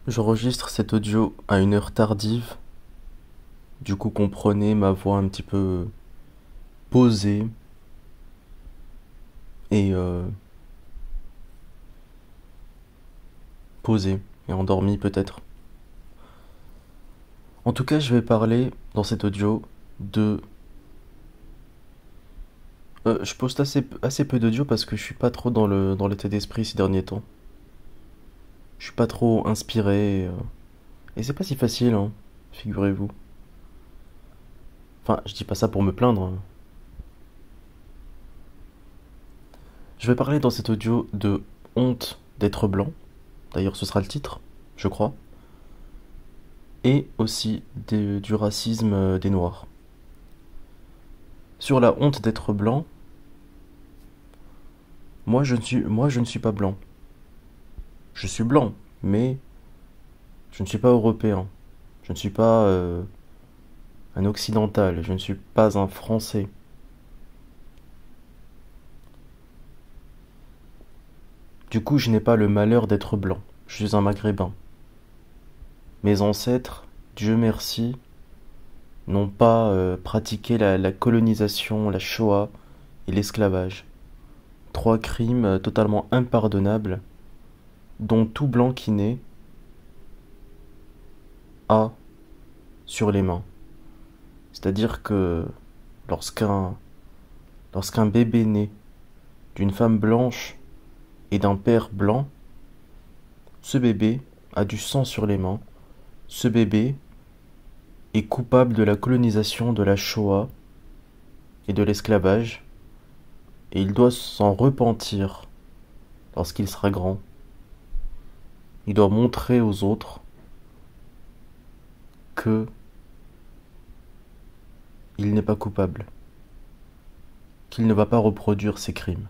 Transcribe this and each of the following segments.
J'enregistre cet audio à une heure tardive, du coup comprenez ma voix un petit peu posée et posée et endormie peut-être. En tout cas, je vais parler dans cet audio de... je poste assez peu d'audio parce que je suis pas trop dans l'état d'esprit ces derniers temps. Je suis pas trop inspiré et c'est pas si facile, hein, figurez-vous. Enfin, je dis pas ça pour me plaindre, hein. Je vais parler dans cet audio de honte d'être blanc. D'ailleurs, ce sera le titre, je crois. Et aussi du racisme des Noirs. Sur la honte d'être blanc, moi je ne suis pas blanc. Je suis blanc, mais je ne suis pas européen. Je ne suis pas un occidental. Je ne suis pas un Français. Du coup, je n'ai pas le malheur d'être blanc. Je suis un maghrébin. Mes ancêtres, Dieu merci, n'ont pas pratiqué la colonisation, la Shoah et l'esclavage. Trois crimes totalement impardonnables dont tout blanc qui naît a sur les mains. C'est-à-dire que lorsqu'un lorsqu'un bébé naît d'une femme blanche et d'un père blanc, ce bébé a du sang sur les mains. Ce bébé est coupable de la colonisation, de la Shoah et de l'esclavage, et il doit s'en repentir lorsqu'il sera grand. Il doit montrer aux autres que il n'est pas coupable, qu'il ne va pas reproduire ses crimes.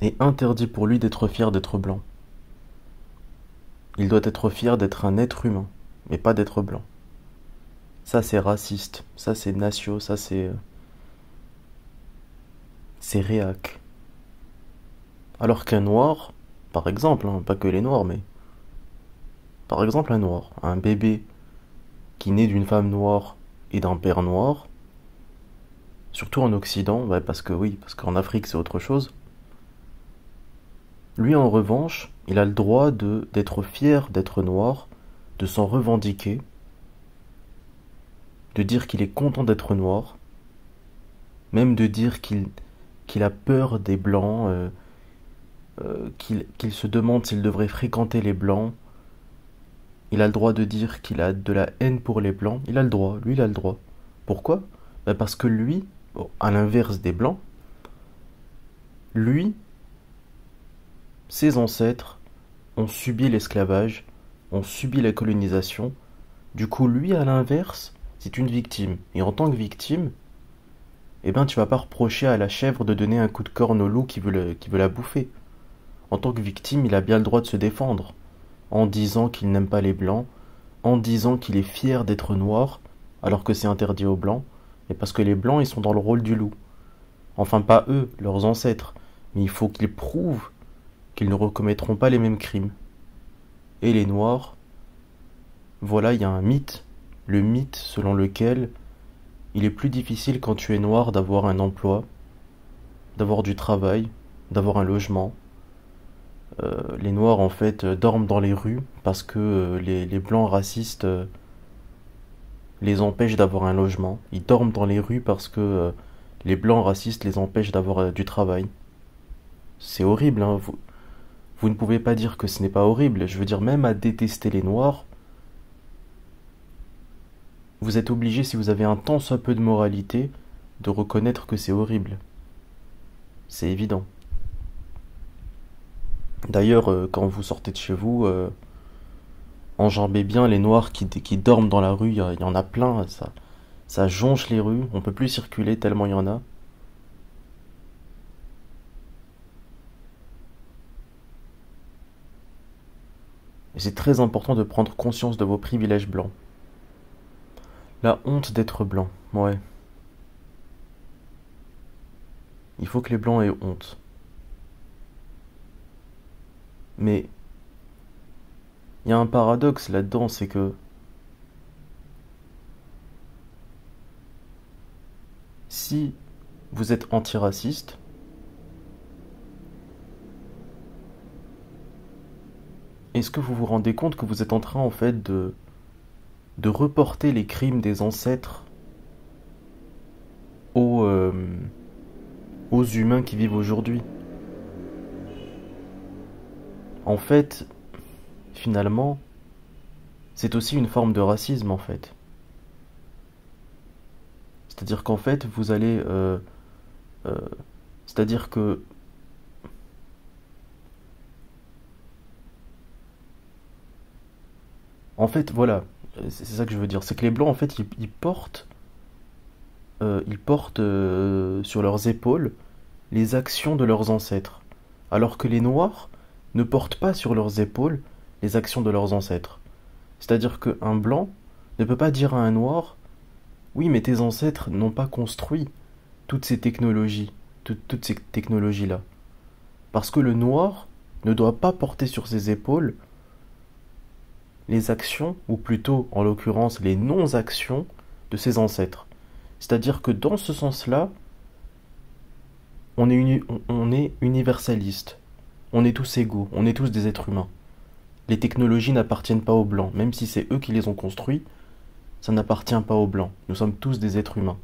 Et interdit pour lui d'être fier d'être blanc. Il doit être fier d'être un être humain, mais pas d'être blanc. Ça c'est raciste, ça c'est nacio, ça c'est réac. Alors qu'un noir, par exemple, hein, pas que les noirs, mais par exemple un noir, un bébé qui naît d'une femme noire et d'un père noir, surtout en Occident, ouais, parce que oui, parce qu'en Afrique c'est autre chose. Lui en revanche, il a le droit de d'être fier d'être noir, de s'en revendiquer, de dire qu'il est content d'être noir, même de dire qu'il a peur des blancs, qu'il se demande s'il devrait fréquenter les blancs. Il a le droit de dire qu'il a de la haine pour les blancs. Il a le droit, lui il a le droit. Pourquoi? Ben parce que lui, bon, à l'inverse des blancs, lui, ses ancêtres ont subi l'esclavage, ont subi la colonisation. Du coup, lui, à l'inverse, c'est une victime. Et en tant que victime, eh ben, tu vas pas reprocher à la chèvre de donner un coup de corne au loup qui veut la bouffer. En tant que victime, il a bien le droit de se défendre, en disant qu'il n'aime pas les blancs, en disant qu'il est fier d'être noir, alors que c'est interdit aux blancs, et parce que les blancs, ils sont dans le rôle du loup. Enfin, pas eux, leurs ancêtres, mais il faut qu'ils prouvent qu'ils ne recommettront pas les mêmes crimes. Et les noirs, voilà, il y a un mythe, le mythe selon lequel il est plus difficile quand tu es noir d'avoir un emploi, d'avoir du travail, d'avoir un logement. Les noirs en fait dorment dans les rues parce que les blancs racistes les empêchent d'avoir un logement. Ils dorment dans les rues parce que les blancs racistes les empêchent d'avoir du travail. C'est horrible, hein. Vous ne pouvez pas dire que ce n'est pas horrible. Je veux dire, même à détester les noirs, vous êtes obligé, si vous avez un tant soit peu de moralité, de reconnaître que c'est horrible. C'est évident. D'ailleurs, quand vous sortez de chez vous, enjambez bien les noirs qui dorment dans la rue. Il y en a plein, ça jonche les rues. On peut plus circuler tellement il y en a. Et c'est très important de prendre conscience de vos privilèges blancs. La honte d'être blanc, ouais. Il faut que les blancs aient honte. Mais il y a un paradoxe là-dedans, c'est que si vous êtes antiraciste, est-ce que vous vous rendez compte que vous êtes en train en fait de reporter les crimes des ancêtres aux, aux humains qui vivent aujourd'hui? En fait, finalement, c'est aussi une forme de racisme en fait. C'est-à-dire qu'en fait, vous allez... euh, c'est-à-dire que... En fait, voilà, c'est ça que je veux dire. C'est que les Blancs, en fait, ils portent sur leurs épaules les actions de leurs ancêtres. Alors que les Noirs ne portent pas sur leurs épaules les actions de leurs ancêtres. C'est-à-dire qu'un Blanc ne peut pas dire à un Noir, oui, mais tes ancêtres n'ont pas construit toutes ces technologies, toutes ces technologies-là. Parce que le Noir ne doit pas porter sur ses épaules les actions, ou plutôt, en l'occurrence, les non-actions de ses ancêtres. C'est-à-dire que dans ce sens-là, on est universaliste. On est tous égaux, on est tous des êtres humains. Les technologies n'appartiennent pas aux Blancs, même si c'est eux qui les ont construits, ça n'appartient pas aux Blancs. Nous sommes tous des êtres humains.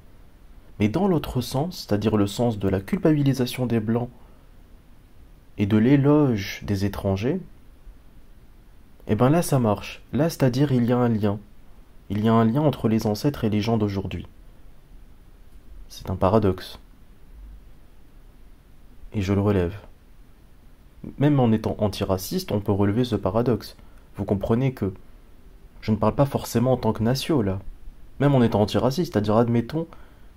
Mais dans l'autre sens, c'est-à-dire le sens de la culpabilisation des Blancs et de l'éloge des étrangers, et ben là ça marche. Là, c'est-à-dire il y a un lien. Il y a un lien entre les ancêtres et les gens d'aujourd'hui. C'est un paradoxe. Et je le relève. Même en étant antiraciste, on peut relever ce paradoxe. Vous comprenez que je ne parle pas forcément en tant que natio là. Même en étant antiraciste, c'est-à-dire admettons,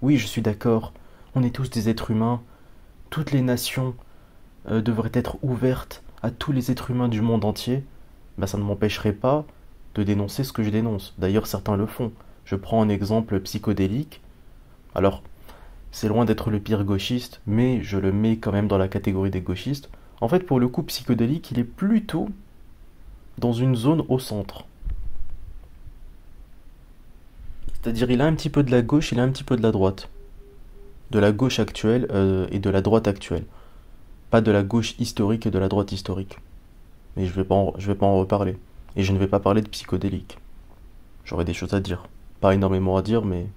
oui je suis d'accord, on est tous des êtres humains, toutes les nations devraient être ouvertes à tous les êtres humains du monde entier, ben ça ne m'empêcherait pas de dénoncer ce que je dénonce. D'ailleurs certains le font. Je prends un exemple psychodélique. Alors, c'est loin d'être le pire gauchiste, mais je le mets quand même dans la catégorie des gauchistes. En fait, pour le coup, psychodélique, il est plutôt dans une zone au centre. C'est-à-dire, il a un petit peu de la gauche, il a un petit peu de la droite. De la gauche actuelle et de la droite actuelle. Pas de la gauche historique et de la droite historique. Mais je vais pas en reparler. Et je ne vais pas parler de psychodélique. J'aurais des choses à dire. Pas énormément à dire, mais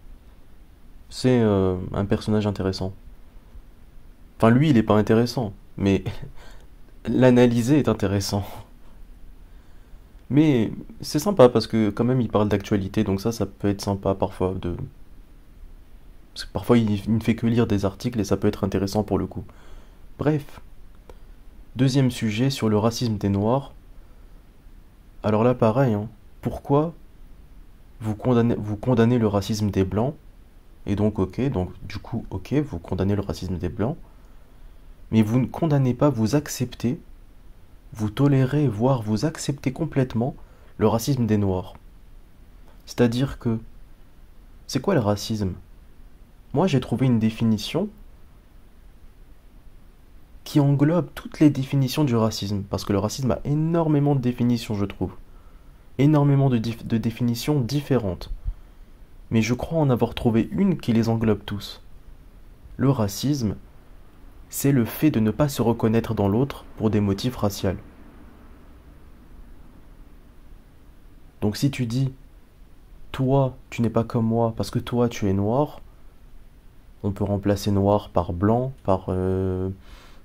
c'est un personnage intéressant. Enfin, lui, il est pas intéressant, mais l'analyser est intéressant. Mais c'est sympa parce que quand même il parle d'actualité, donc ça peut être sympa parfois de... Parce que parfois il ne fait que lire des articles et ça peut être intéressant pour le coup. Bref, deuxième sujet sur le racisme des Noirs. Alors là pareil, hein. Pourquoi vous condamnez le racisme des Blancs? Et donc ok, donc du coup ok, vous condamnez le racisme des Blancs, mais vous ne condamnez pas, vous acceptez, vous tolérez, voire vous acceptez complètement le racisme des Noirs. C'est-à-dire que, c'est quoi le racisme? Moi j'ai trouvé une définition qui englobe toutes les définitions du racisme, parce que le racisme a énormément de définitions, je trouve. Énormément de définitions différentes. Mais je crois en avoir trouvé une qui les englobe tous. Le racisme, c'est le fait de ne pas se reconnaître dans l'autre pour des motifs raciaux. Donc si tu dis, toi, tu n'es pas comme moi parce que toi, tu es noir, on peut remplacer noir par blanc, par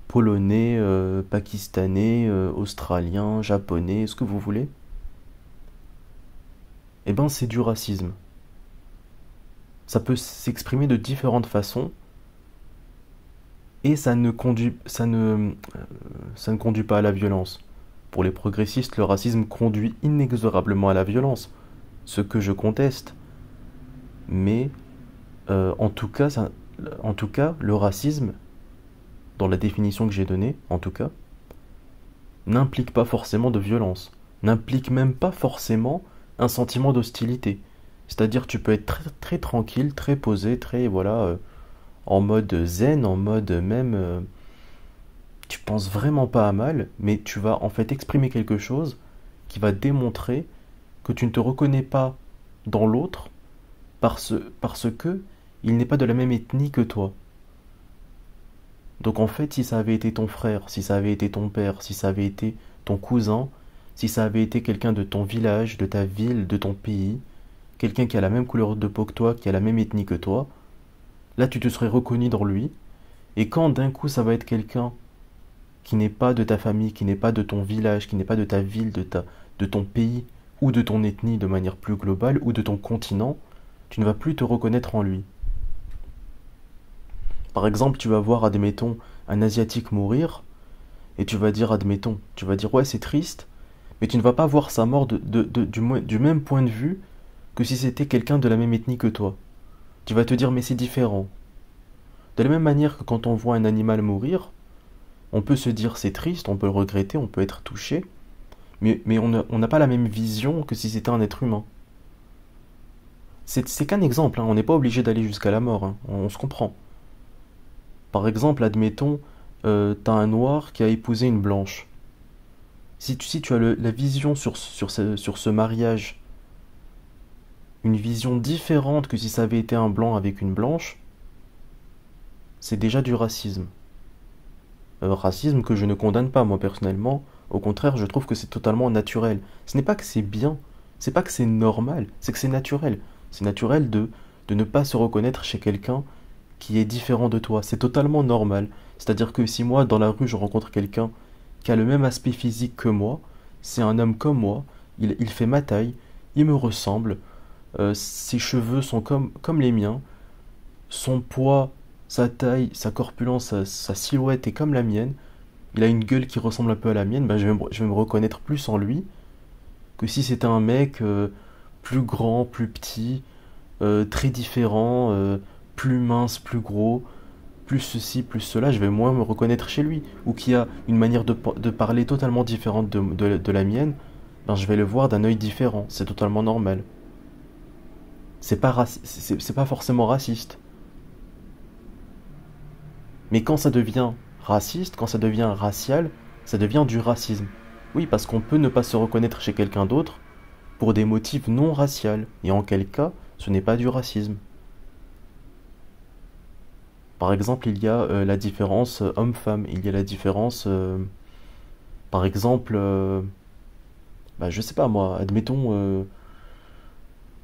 polonais, pakistanais, australien, japonais, ce que vous voulez. Eh ben, c'est du racisme. Ça peut s'exprimer de différentes façons et ça ne conduit pas à la violence. Pour les progressistes, le racisme conduit inexorablement à la violence, ce que je conteste. Mais en tout cas, le racisme, dans la définition que j'ai donnée, en tout cas, n'implique pas forcément de violence, n'implique même pas forcément un sentiment d'hostilité. C'est-à-dire tu peux être très, très tranquille, très posé, très voilà, en mode zen, en mode même tu penses vraiment pas à mal, mais tu vas en fait exprimer quelque chose qui va démontrer que tu ne te reconnais pas dans l'autre parce que il n'est pas de la même ethnie que toi. Donc en fait, si ça avait été ton frère, si ça avait été ton père, si ça avait été ton cousin, si ça avait été quelqu'un de ton village, de ta ville, de ton pays, quelqu'un qui a la même couleur de peau que toi, qui a la même ethnie que toi, là tu te serais reconnu dans lui. Et quand d'un coup ça va être quelqu'un qui n'est pas de ta famille, qui n'est pas de ton village, qui n'est pas de ta ville, de ton pays, ou de ton ethnie de manière plus globale, ou de ton continent, tu ne vas plus te reconnaître en lui. Par exemple, tu vas voir, admettons, un Asiatique mourir, et tu vas dire, admettons, tu vas dire, ouais, c'est triste, mais tu ne vas pas voir sa mort du même point de vue que si c'était quelqu'un de la même ethnie que toi. Tu vas te dire, mais c'est différent. De la même manière que quand on voit un animal mourir, on peut se dire c'est triste, on peut le regretter, on peut être touché, mais on n'a pas la même vision que si c'était un être humain. C'est qu'un exemple, hein, on n'est pas obligé d'aller jusqu'à la mort, hein, on se comprend. Par exemple, admettons, t'as un noir qui a épousé une blanche. Si tu as la vision sur ce mariage, une vision différente que si ça avait été un blanc avec une blanche, c'est déjà du racisme. Racisme que je ne condamne pas, moi personnellement. Au contraire, je trouve que c'est totalement naturel. Ce n'est pas que c'est bien, c'est pas que c'est normal, c'est que c'est naturel. C'est naturel de ne pas se reconnaître chez quelqu'un qui est différent de toi. C'est totalement normal. C'est-à-dire que si moi, dans la rue, je rencontre quelqu'un qui a le même aspect physique que moi, c'est un homme comme moi, il fait ma taille, il me ressemble, ses cheveux sont comme les miens, son poids, sa taille, sa corpulence, sa silhouette est comme la mienne, il a une gueule qui ressemble un peu à la mienne, ben je vais me reconnaître plus en lui que si c'était un mec plus grand, plus petit, très différent, plus mince, plus gros, plus ceci, plus cela, je vais moins me reconnaître chez lui. Ou qui a une manière de parler totalement différente de la mienne, ben je vais le voir d'un œil différent, c'est totalement normal. C'est pas forcément raciste. Mais quand ça devient raciste, quand ça devient racial, ça devient du racisme. Oui, parce qu'on peut ne pas se reconnaître chez quelqu'un d'autre pour des motifs non raciaux. Et en quel cas, ce n'est pas du racisme. Par exemple, il y a la différence homme-femme. Il y a la différence, par exemple, bah, je sais pas moi, admettons,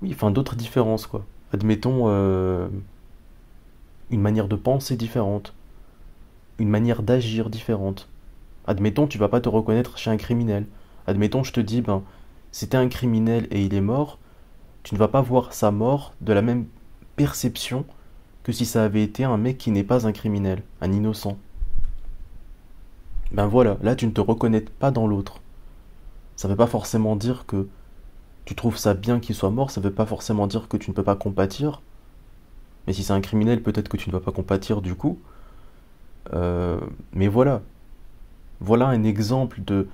oui, enfin d'autres différences quoi. Admettons une manière de penser différente, une manière d'agir différente. Admettons, tu vas pas te reconnaître chez un criminel. Admettons, je te dis, ben, c'était un criminel et il est mort, tu ne vas pas voir sa mort de la même perception que si ça avait été un mec qui n'est pas un criminel, un innocent. Ben voilà, là tu ne te reconnais pas dans l'autre. Ça ne veut pas forcément dire que tu trouves ça bien qu'il soit mort, ça ne veut pas forcément dire que tu ne peux pas compatir. Mais si c'est un criminel, peut-être que tu ne vas pas compatir du coup. Mais voilà. Voilà un exemple de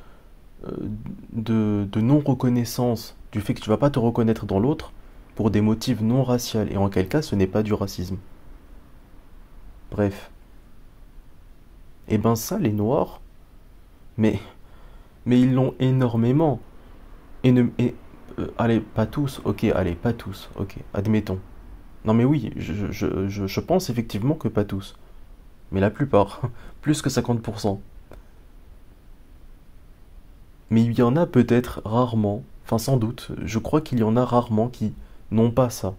non-reconnaissance, du fait que tu ne vas pas te reconnaître dans l'autre pour des motifs non raciaux. Et en quel cas, ce n'est pas du racisme. Bref. Et ben ça, les Noirs, mais, mais ils l'ont énormément. Allez, pas tous, ok, allez, pas tous, ok, admettons. Non mais oui, je pense effectivement que pas tous. Mais la plupart, plus que 50%. Mais il y en a peut-être rarement, enfin sans doute, je crois qu'il y en a rarement qui n'ont pas ça.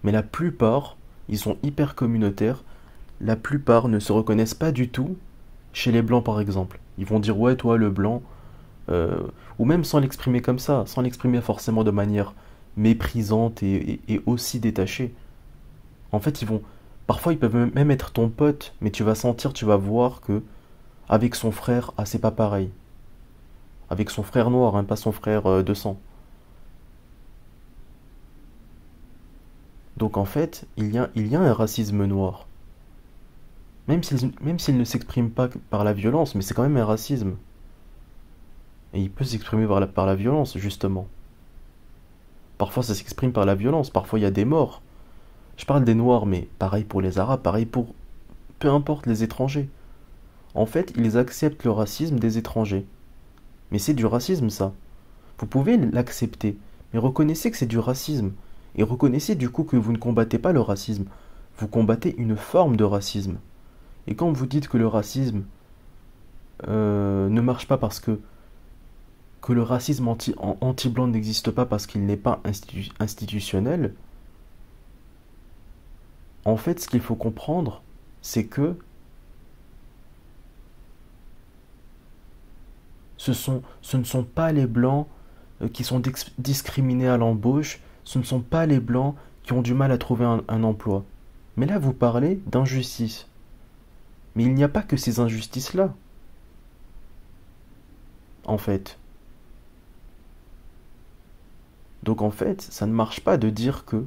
Mais la plupart, ils sont hyper communautaires, la plupart ne se reconnaissent pas du tout chez les blancs par exemple. Ils vont dire ouais toi le blanc, euh, ou même sans l'exprimer comme ça, sans l'exprimer forcément de manière méprisante et aussi détachée. En fait, parfois ils peuvent même être ton pote, mais tu vas sentir, tu vas voir que avec son frère, ah c'est pas pareil. Avec son frère noir, hein, pas son frère de sang. Donc en fait, il y a un racisme noir. Même s'il ne s'exprime pas par la violence, mais c'est quand même un racisme. Et il peut s'exprimer par la violence, justement. Parfois ça s'exprime par la violence, parfois il y a des morts. Je parle des noirs, mais pareil pour les arabes, pareil pour peu importe les étrangers. En fait, ils acceptent le racisme des étrangers. Mais c'est du racisme, ça. Vous pouvez l'accepter, mais reconnaissez que c'est du racisme. Et reconnaissez du coup que vous ne combattez pas le racisme, vous combattez une forme de racisme. Et quand vous dites que le racisme ne marche pas parce que le racisme anti-blanc n'existe pas parce qu'il n'est pas institutionnel, en fait, ce qu'il faut comprendre, c'est que ce ne sont pas les blancs qui sont discriminés à l'embauche, ce ne sont pas les blancs qui ont du mal à trouver un emploi. Mais là, vous parlez d'injustice. Mais il n'y a pas que ces injustices-là, en fait. Donc en fait, ça ne marche pas de dire que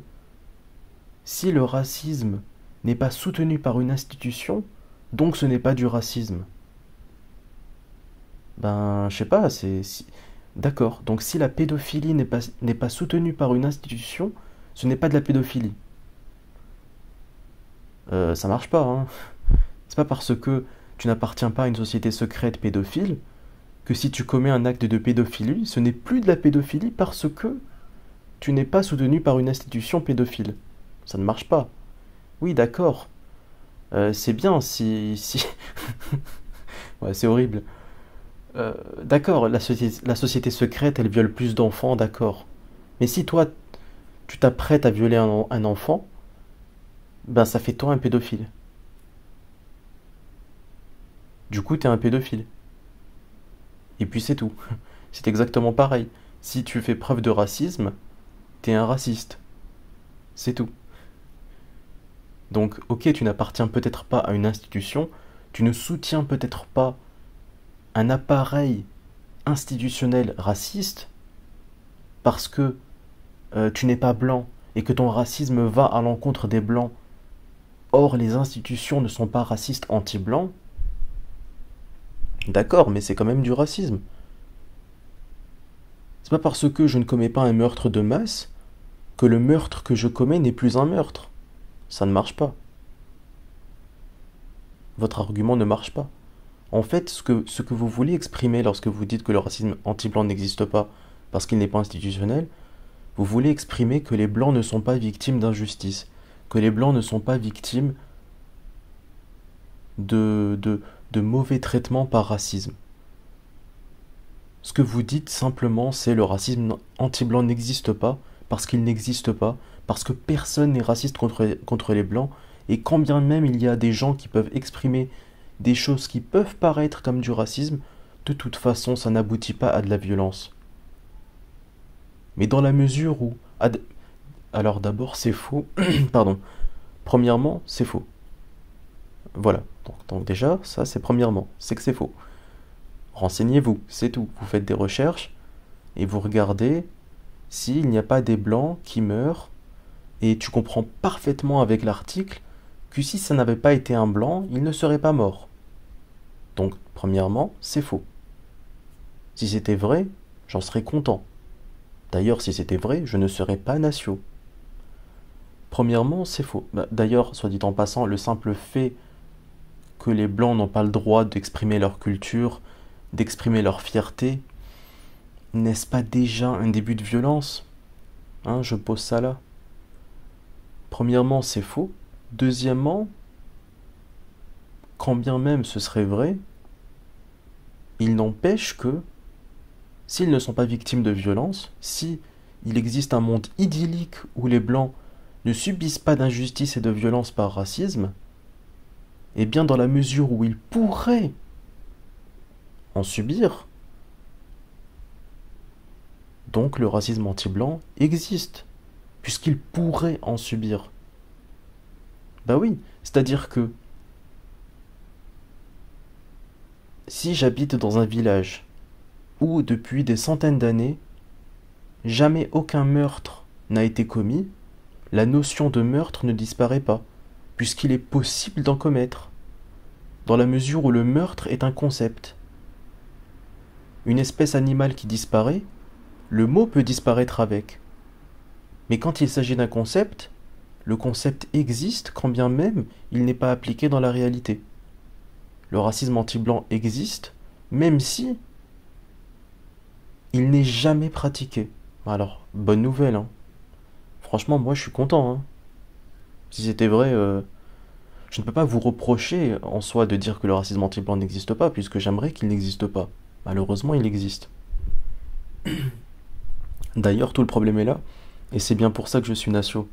si le racisme n'est pas soutenu par une institution, donc ce n'est pas du racisme. Ben, je sais pas, D'accord, donc si la pédophilie n'est pas soutenue par une institution, ce n'est pas de la pédophilie. Ça marche pas, hein. C'est pas parce que tu n'appartiens pas à une société secrète pédophile que si tu commets un acte de pédophilie, ce n'est plus de la pédophilie parce que tu n'es pas soutenu par une institution pédophile. Ça ne marche pas. Oui, d'accord. C'est bien si... Ouais, c'est horrible. D'accord, la société secrète, elle viole plus d'enfants, d'accord. Mais si toi, tu t'apprêtes à violer un enfant, ben ça fait toi un pédophile. Du coup, t'es un pédophile. Et puis c'est tout. C'est exactement pareil. Si tu fais preuve de racisme, t'es un raciste. C'est tout. Donc, ok, tu n'appartiens peut-être pas à une institution, tu ne soutiens peut-être pas un appareil institutionnel raciste parce que tu n'es pas blanc et que ton racisme va à l'encontre des blancs. Or, les institutions ne sont pas racistes anti-blancs. D'accord, mais c'est quand même du racisme. C'est pas parce que je ne commets pas un meurtre de masse que le meurtre que je commets n'est plus un meurtre. Ça ne marche pas. Votre argument ne marche pas. En fait, ce que vous voulez exprimer lorsque vous dites que le racisme anti-blanc n'existe pas parce qu'il n'est pas institutionnel, vous voulez exprimer que les blancs ne sont pas victimes d'injustice, que les blancs ne sont pas victimes de mauvais traitements par racisme. Ce que vous dites simplement, c'est le racisme anti-blanc n'existe pas parce qu'il n'existe pas, parce que personne n'est raciste contre les blancs, et quand bien même il y a des gens qui peuvent exprimer des choses qui peuvent paraître comme du racisme, de toute façon ça n'aboutit pas à de la violence. Mais dans la mesure où... Alors d'abord c'est faux, pardon. Premièrement, c'est faux. Voilà, donc déjà, ça c'est premièrement, c'est que c'est faux. Renseignez-vous, c'est tout. Vous faites des recherches et vous regardez s'il n'y a pas des blancs qui meurent, et tu comprends parfaitement avec l'article que si ça n'avait pas été un blanc, il ne serait pas mort. Donc, premièrement, c'est faux. Si c'était vrai, j'en serais content. D'ailleurs, si c'était vrai, je ne serais pas Nacio. Premièrement, c'est faux. D'ailleurs, soit dit en passant, le simple fait que les blancs n'ont pas le droit d'exprimer leur culture, d'exprimer leur fierté, n'est-ce pas déjà un début de violence? Hein, je pose ça là. Premièrement, c'est faux. Deuxièmement, quand bien même ce serait vrai, il n'empêche que, s'ils ne sont pas victimes de violence, si il existe un monde idyllique où les blancs ne subissent pas d'injustice et de violence par racisme, eh bien dans la mesure où ils pourraient en subir, donc le racisme anti-blanc existe, puisqu'il pourrait en subir. Bah oui, c'est-à-dire que si j'habite dans un village où depuis des centaines d'années, jamais aucun meurtre n'a été commis, la notion de meurtre ne disparaît pas, puisqu'il est possible d'en commettre, dans la mesure où le meurtre est un concept. Une espèce animale qui disparaît, le mot peut disparaître avec. Mais quand il s'agit d'un concept, le concept existe quand bien même il n'est pas appliqué dans la réalité. Le racisme anti-blanc existe, même si il n'est jamais pratiqué. Alors, bonne nouvelle, hein. Franchement, moi, je suis content, hein. Si c'était vrai, je ne peux pas vous reprocher en soi de dire que le racisme anti-blanc n'existe pas, puisque j'aimerais qu'il n'existe pas. Malheureusement, il existe. D'ailleurs, tout le problème est là, et c'est bien pour ça que je suis nacio.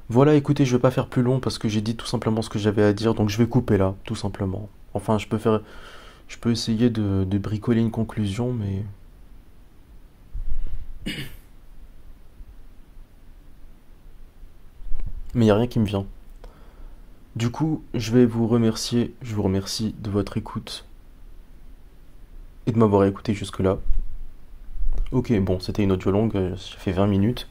Voilà, écoutez, je vais pas faire plus long parce que j'ai dit tout simplement ce que j'avais à dire, donc je vais couper là, tout simplement. Enfin, je peux essayer de bricoler une conclusion, mais y a rien qui me vient. Du coup, je vais vous remercier, je vous remercie de votre écoute et de m'avoir écouté jusque-là. Ok, bon, c'était une audio longue, ça fait 20 minutes.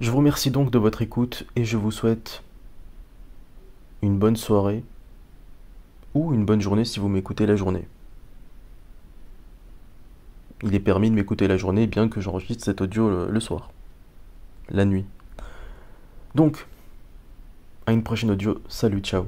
Je vous remercie donc de votre écoute et je vous souhaite une bonne soirée ou une bonne journée si vous m'écoutez la journée. Il est permis de m'écouter la journée bien que j'enregistre cet audio le soir, la nuit. Donc, à une prochaine audio, salut, ciao.